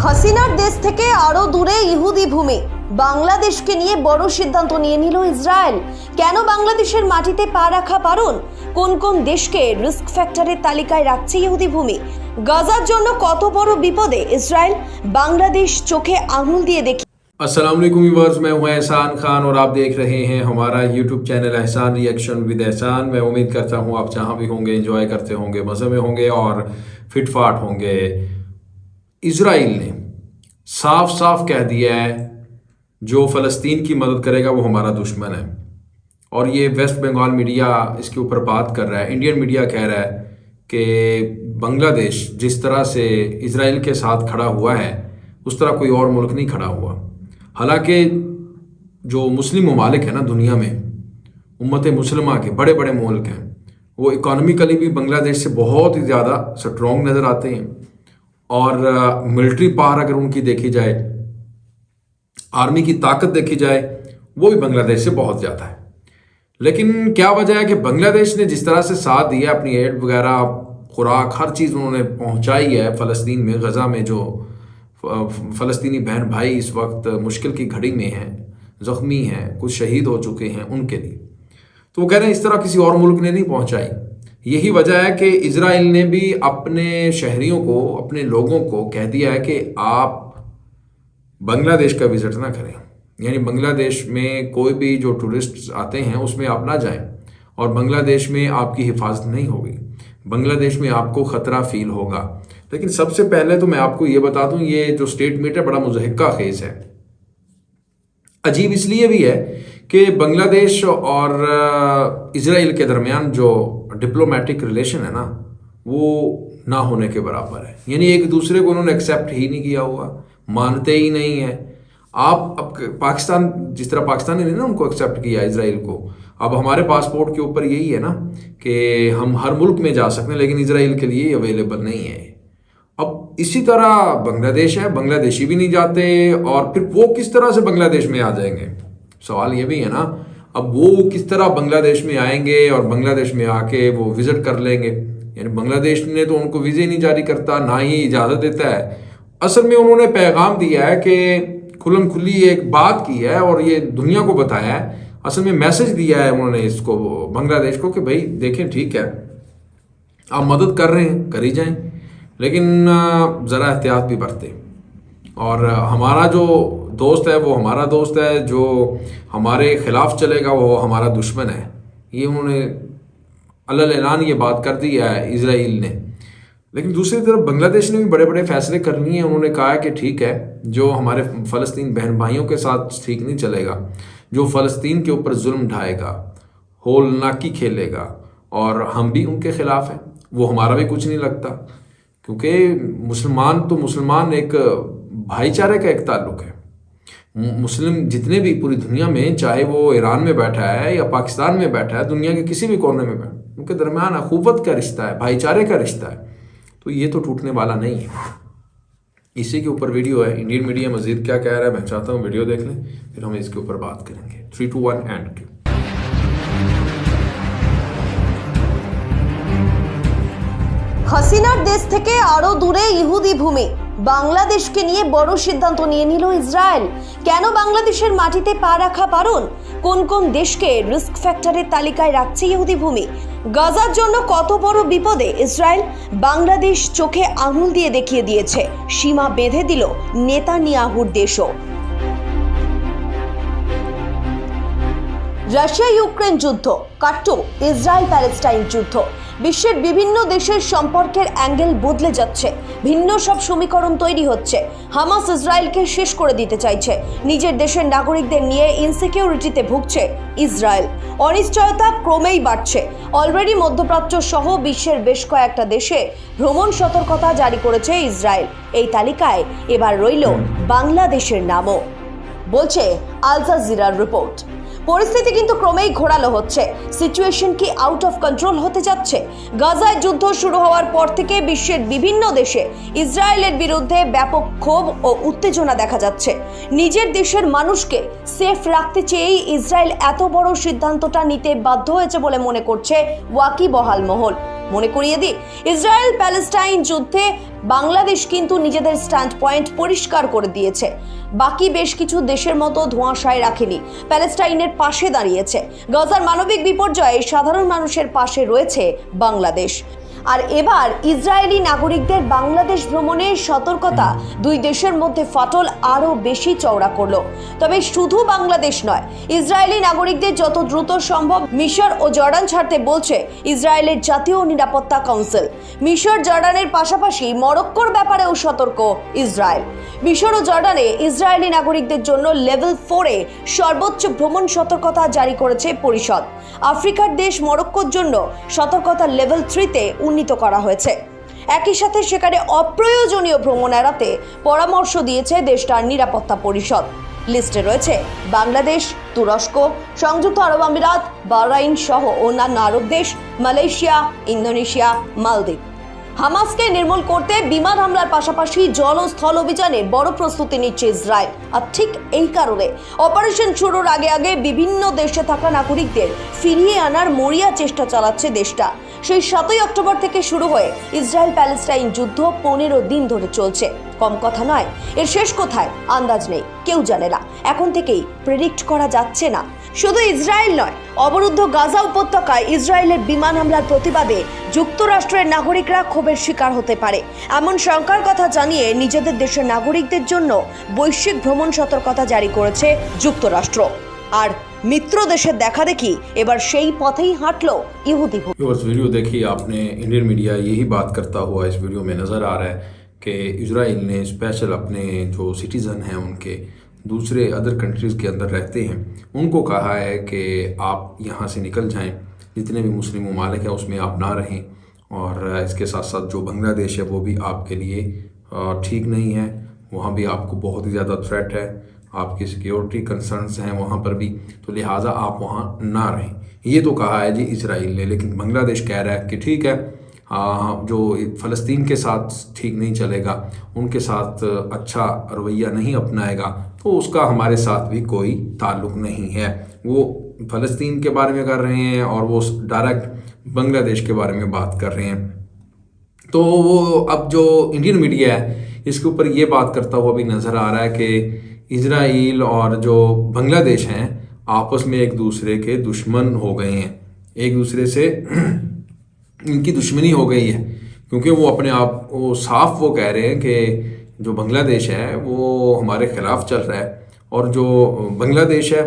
হাসিনার দেশ থেকে আরো দূরে ইহুদি ভূমি বাংলাদেশকে নিয়ে বড় সিদ্ধান্ত নিয়ে নিল ইসরায়েল। কেন বাংলাদেশের মাটিতে পা রাখা বারণ? কোন কোন দেশকে রিস্ক ফ্যাক্টরের তালিকায় রাখছে ইহুদি ভূমি? গাজার জন্য কত বড় বিপদে ইসরায়েল? বাংলাদেশ চোখে আঙুল দিয়ে দেখি। अस्सलाम वालेकुम व्यूअर्स, मैं हूं एहसान खान और आप देख रहे हैं हमारा यूट्यूब चैनल एहसान रिएक्शन विद एहसान। मैं उम्मीद करता हूं आप जहां भी होंगे एंजॉय करते होंगे, मज़े में होंगे और फिटफाट होंगे। इजराइल ने साफ साफ कह दिया है जो फ़लस्तीन की मदद करेगा वो हमारा दुश्मन है। और ये वेस्ट बंगाल मीडिया इसके ऊपर बात कर रहा है, इंडियन मीडिया कह रहा है कि बांग्लादेश जिस तरह से इजराइल के साथ खड़ा हुआ है उस तरह कोई और मुल्क नहीं खड़ा हुआ। हालांकि जो मुस्लिम ममालिक है ना दुनिया में, उम्मत मुसलमा के बड़े बड़े मुल्क हैं, वो इकॉनमिकली भी बांग्लादेश से बहुत ही ज़्यादा स्ट्रॉन्ग नज़र आते हैं। और मिलिट्री पावर अगर उनकी देखी जाए, आर्मी की ताकत देखी जाए, वो भी बांग्लादेश से बहुत ज़्यादा है। लेकिन क्या वजह है कि बांग्लादेश ने जिस तरह से साथ दिया, अपनी एड वगैरह, खुराक, हर चीज़ उन्होंने पहुँचाई है फ़लस्तीन में, गज़ा में जो फ़लस्तीनी बहन भाई इस वक्त मुश्किल की घड़ी में हैं, ज़ख्मी हैं, कुछ शहीद हो चुके हैं, उनके लिए तो वो कह रहे हैं इस तरह किसी और मुल्क ने नहीं पहुंचाई। यही वजह है कि इजराइल ने भी अपने शहरियों को, अपने लोगों को कह दिया है कि आप बांग्लादेश का विजिट ना करें, यानी बांग्लादेश में कोई भी जो टूरिस्ट आते हैं उसमें आप ना जाएं और बांग्लादेश में आपकी हिफाजत नहीं होगी, बांग्लादेश में आपको ख़तरा फील होगा। लेकिन सबसे पहले तो मैं आपको ये बता दूं, ये जो स्टेटमेंट है बड़ा मुज़हिक्का खेज है। अजीब इसलिए भी है कि बांग्लादेश और इजराइल के दरमियान जो डिप्लोमेटिक रिलेशन है ना, वो ना होने के बराबर है। यानी एक दूसरे को उन्होंने एक्सेप्ट ही नहीं किया हुआ, मानते ही नहीं है। आप अब पाकिस्तान, जिस तरह पाकिस्तान ने ना उनको एक्सेप्ट किया इजराइल को, अब हमारे पासपोर्ट के ऊपर यही है ना कि हम हर मुल्क में जा सकते हैं, लेकिन इजराइल के लिए अवेलेबल नहीं है। अब इसी तरह बांग्लादेश है, बांग्लादेशी भी नहीं जाते, और फिर वो किस तरह से बांग्लादेश में आ जाएंगे? सवाल ये भी है ना। अब वो किस तरह बांग्लादेश में आएंगे और बांग्लादेश में आके वो विजिट कर लेंगे? यानी बांग्लादेश ने तो उनको वीज़े नहीं जारी करता, ना ही इजाज़त देता है। असल में उन्होंने पैगाम दिया है कि खुल्लम खुल्ली एक बात की है और ये दुनिया को बताया है, असल में मैसेज दिया है उन्होंने इसको, बांग्लादेश को, कि भाई देखें ठीक है आप मदद कर रहे हैं, कर ही जाएं, लेकिन ज़रा एहतियात भी बरतें। और हमारा जो दोस्त है वो हमारा दोस्त है, जो हमारे ख़िलाफ़ चलेगा वो हमारा दुश्मन है। ये उन्होंने अल्ल ऐलान ये बात कर दी है इजराइल ने। लेकिन दूसरी तरफ बांग्लादेश ने भी बड़े बड़े फैसले कर लिए हैं। उन्होंने कहा है कि ठीक है, जो हमारे फ़लस्तीन बहन भाइयों के साथ ठीक नहीं चलेगा, जो फ़लस्तीन के ऊपर जुल्म ढाएगा, होलनाकी खेलेगा, और हम भी उनके ख़िलाफ़ हैं, वो हमारा भी कुछ नहीं लगता। क्योंकि मुसलमान तो मुसलमान, एक भाईचारे का एक ताल्लुक़ है। मुस्लिम जितने भी पूरी दुनिया में, चाहे वो ईरान में बैठा है या पाकिस्तान में बैठा है, दुनिया के किसी भी कोने में बैठा है, उनके दरमियान अखुवत का रिश्ता है, भाईचारे का रिश्ता है, तो ये तो टूटने वाला नहीं है। इसी के ऊपर वीडियो है। इंडियन मीडिया मज़ीद क्या कह रहा है मैं चाहता हूँ वीडियो देख लें, फिर हम इसके ऊपर बात करेंगे। 3, 2, 1 एंड। হাসিনার দেশ থেকে আরো দূরে ইহুদি ভূমি বাংলাদেশকে নিয়ে বড় সিদ্ধান্ত নিয়ে নিল ইসরায়েল। কেন বাংলাদেশের মাটিতে পা রাখা বারণ? কোন কোন দেশকে রিস্ক ফ্যাক্টরের তালিকায় রাখছে ইহুদি ভূমি? গাজার জন্য কত বড় বিপদে ইসরায়েল? বাংলাদেশ চোখে আঙুল দিয়ে দেখিয়ে দিয়েছে, সীমা বেঁধে দিল নেতানিয়াহুর দেশও। রাশিয়া ইউক্রেন যুদ্ধ, কাট্টো ইসরায়েল প্যালেস্টাইন যুদ্ধ, বিশ্বের বিভিন্ন দেশের সম্পর্কের অ্যাঙ্গেল বদলে যাচ্ছে, ভিন্ন সব সমীকরণ তৈরি হচ্ছে। হামাস ইসরায়েলকে শেষ করে দিতে চাইছে, নিজের দেশের নাগরিকদের নিয়ে ইনসিকিউরিটিতে ভুগছে ইসরায়েল, অনিশ্চয়তা ক্রমেই বাড়ছে। অলরেডি মধ্যপ্রাচ্য সহ বিশ্বের বেশ কয়েকটা দেশে ভ্রমণ সতর্কতা জারি করেছে ইসরায়েল। এই তালিকায় এবার রইল বাংলাদেশের নামও, বলছে আল জাজিরার রিপোর্ট। পরিস্থিতি কিন্তু ক্রমেই ঘোরালো হচ্ছে। সিচুয়েশন কি আউট অফ কন্ট্রোল হতে যাচ্ছে? গাজায় যুদ্ধ শুরু হওয়ার পর থেকে বিশ্বের বিভিন্ন দেশে ইসরায়েলের বিরুদ্ধে ব্যাপক ক্ষোভ ও উত্তেজনা দেখা যাচ্ছে। নিজের দেশের মানুষকে সেফ রাখতে চেয়েই ইসরায়েল এত বড় সিদ্ধান্তটা নিতে বাধ্য হয়েছে বলে মনে করছে ওয়াকিবহাল মহল। মনে করিয়ে দিই, ইসরায়েল প্যালেস্টাইন যুদ্ধে বাংলাদেশ কিন্তু নিজেদের স্ট্যান্ড পয়েন্ট পরিষ্কার করে দিয়েছে। বাকি বেশ কিছু দেশের মতো ধোঁয়াশায় রাখেনি, প্যালেস্টাইনের পাশে দাঁড়িয়েছে। গাজার মানবিক বিপর্যয়ে সাধারণ মানুষের পাশে রয়েছে বাংলাদেশ। আর এবার ইসরায়েলি নাগরিকদের বাংলাদেশ ভ্রমণের সতর্কতা দুই দেশের মধ্যে ফাটল আরও বেশি চওড়া করলো। তবে শুধু বাংলাদেশ নয়, ইসরায়েলি নাগরিকদের যত দ্রুত সম্ভব মিশর ও জর্ডান ছাড়তে বলছে ইসরায়েলের জাতীয় নিরাপত্তা কাউন্সিল। মিশর জর্ডানের পাশাপাশি মরক্কোর ব্যাপারেও সতর্ক ইসরায়েল। মিশর ও জর্ডানে ইসরায়েলি নাগরিকদের জন্য লেভেল 4-এ সর্বোচ্চ ভ্রমণ সতর্কতা জারি করেছে পরিষদ। আফ্রিকার দেশ মরক্কোর জন্য সতর্কতা লেভেল 3-তে উন্নীত করা হয়েছে। একই সাথে সেখানে অপ্রয়োজনীয় ভ্রমণ এড়াতে পরামর্শ দিয়েছে দেশটার নিরাপত্তা পরিষদ। লিস্টে রয়েছে বাংলাদেশ, তুরস্ক, সংযুক্ত আরব আমিরাত, বাহরাইন সহ অন্যান্য আরব দেশ, মালয়েশিয়া, ইন্দোনেশিয়া, মালদ্বীপ। হামাসকে নির্মূল করতে বিমান হামলার পাশাপাশি জল ও স্থল অভিযানের বড় প্রস্তুতি নিচ্ছে ইসরায়েল। আর ঠিক এই কারণে অপারেশন শুরুর আগে আগে বিভিন্ন দেশে থাকা নাগরিকদের ফিরিয়ে আনার মরিয়া চেষ্টা চালাচ্ছে দেশটা। সেই 7ই অক্টোবর থেকে শুরু হয়ে ইসরায়েল প্যালেস্টাইন যুদ্ধ 15 দিন ধরে চলছে। কম কথা নয়, এর শেষ কোথায় আন্দাজ নেই, কেউ জানে না, এখন থেকেই প্রেডিক্ট করা যাচ্ছে না। শুধু ইসরায়েল নয়, অবরুদ্ধ গাজা উপত্যকায় ইসরায়েলের বিমান হামলার প্রতিবাদে যুক্তরাষ্ট্রের নাগরিকরা ক্ষোভের শিকার হতে পারে, এমন শঙ্কার কথা জানিয়ে নিজেদের দেশের নাগরিকদের জন্য বৈশ্বিক ভ্রমণ সতর্কতা জারি করেছে যুক্তরাষ্ট্র। আর मित्र देशेर देखा देखी एबार सेई पथेई हांटलो इहुदी। वीडियो देखी आपने, इंडियन मीडिया यही बात करता हुआ इस वीडियो में नज़र आ रहा है कि इजराइल ने स्पेशल अपने जो सिटीज़न हैं उनके दूसरे अदर कंट्रीज़ के अंदर रहते हैं उनको कहा है कि आप यहाँ से निकल जाएं, जितने भी मुस्लिम ममालिक हैं उसमें आप ना रहें। और इसके साथ साथ जो बांग्लादेश है वो भी आपके लिए ठीक नहीं है, वहाँ भी आपको बहुत ही ज़्यादा थ्रेट है, आपकी सिक्योरिटी कंसर्न्स हैं वहाँ पर भी, तो लिहाजा आप वहाँ ना रहें। ये तो कहा है जी इसराइल ने, लेकिन बांग्लादेश कह रहा है कि ठीक है, जो फ़लस्तीन के साथ ठीक नहीं चलेगा, उनके साथ अच्छा रवैया नहीं अपनाएगा, तो उसका हमारे साथ भी कोई ताल्लुक़ नहीं है। वो फ़लस्तीन के बारे में कर रहे हैं और वो डायरेक्ट बांग्लादेश के बारे में बात कर रहे हैं। तो वो अब जो इंडियन मीडिया है इसके ऊपर ये बात करता हुआ भी नज़र आ रहा है कि इजराइल और जो बांग्लादेश हैं आपस में एक दूसरे के दुश्मन हो गए हैं, एक दूसरे से इनकी दुश्मनी हो गई है, क्योंकि वो अपने आप वो साफ वो कह रहे हैं कि जो बांग्लादेश है वो हमारे ख़िलाफ़ चल रहा है और जो बांग्लादेश है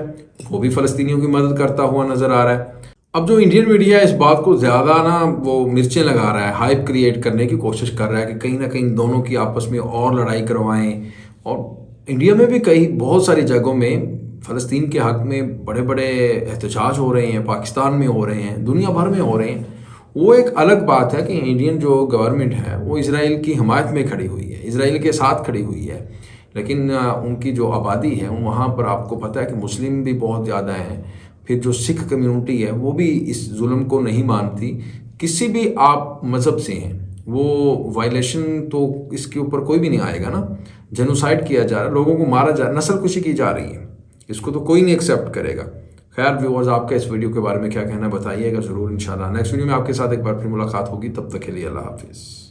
वो भी फ़लस्तीनियों की मदद करता हुआ नज़र आ रहा है। अब जो इंडियन मीडिया इस बात को ज़्यादा ना वो मिर्चें लगा रहा है, हाइप क्रिएट करने की कोशिश कर रहा है कि कहीं ना कहीं दोनों की आपस में और लड़ाई करवाएं। और इंडिया में भी कई बहुत सारी जगहों में फ़लस्तीन के हक़ में बड़े बड़े एहतजाज हो रहे हैं, पाकिस्तान में हो रहे हैं, दुनिया भर में हो रहे हैं। वो एक अलग बात है कि इंडियन जो गवर्नमेंट है वो इजराइल की हिमायत में खड़ी हुई है, इजराइल के साथ खड़ी हुई है, लेकिन उनकी जो आबादी है वहाँ पर आपको पता है कि मुस्लिम भी बहुत ज़्यादा हैं। फिर जो सिख कम्यूनिटी है वो भी इस जुल्म को नहीं मानती, किसी भी आप मज़हब से हैं, वो वायलेशन तो इसके ऊपर कोई भी नहीं आएगा ना। जेनोसाइड किया जा रहा है, लोगों को मारा जा रहा है, नस्ल कुशी की जा रही है, इसको तो कोई नहीं एक्सेप्ट करेगा। खैर व्यूअर्स, आपका इस वीडियो के बारे में क्या कहना बताइएगा ज़रूर। इंशाल्लाह नेक्स्ट वीडियो में आपके साथ एक बार फिर मुलाकात होगी, तब तक के लिए अल्लाह हाफिज़।